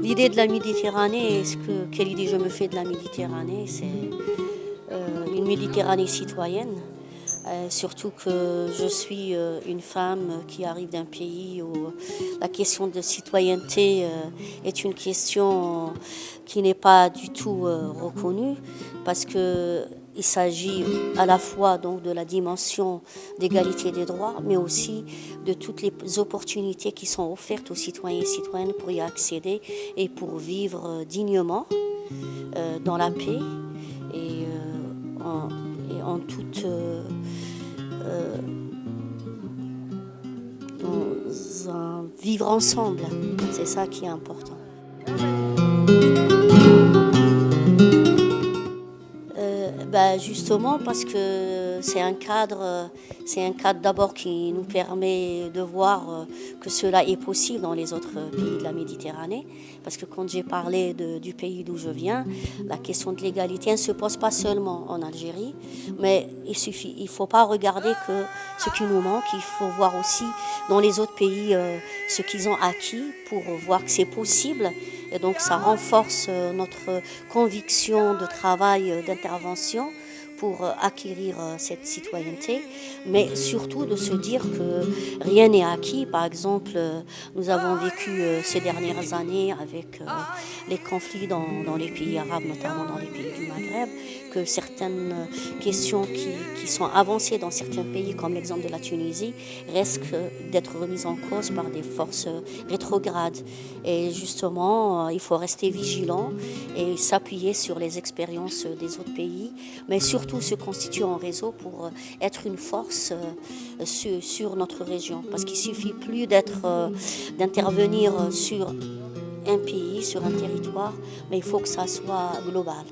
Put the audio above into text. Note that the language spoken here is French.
L'idée de la Méditerranée, quelle idée je me fais de la Méditerranée, c'est une Méditerranée citoyenne. Surtout que je suis une femme qui arrive d'un pays où la question de citoyenneté est une question qui n'est pas du tout reconnue parce que il s'agit à la fois donc de la dimension d'égalité des droits, mais aussi de toutes les opportunités qui sont offertes aux citoyens et citoyennes pour y accéder et pour vivre dignement dans la paix et en toute dans un vivre ensemble. C'est ça qui est important. Justement parce que c'est un cadre d'abord qui nous permet de voir que cela est possible dans les autres pays de la Méditerranée. Parce que quand j'ai parlé du pays d'où je viens, la question de l'égalité ne se pose pas seulement en Algérie, mais il faut pas regarder que ce qui nous manque, il faut voir aussi dans les autres pays ce qu'ils ont acquis pour voir que c'est possible. Et donc ça renforce notre conviction de travail, d'intervention pour acquérir cette citoyenneté, mais surtout de se dire que rien n'est acquis. Par exemple, nous avons vécu ces dernières années avec les conflits dans les pays arabes, notamment dans les pays du Maghreb, que certaines questions qui sont avancées dans certains pays, comme l'exemple de la Tunisie, risquent d'être remises en cause par des forces rétrogrades. Et justement, il faut rester vigilant et s'appuyer sur les expériences des autres pays, mais surtout se constituer en réseau pour être une force sur notre région. Parce qu'il ne suffit plus d'intervenir sur un pays, sur un territoire, mais il faut que ça soit global.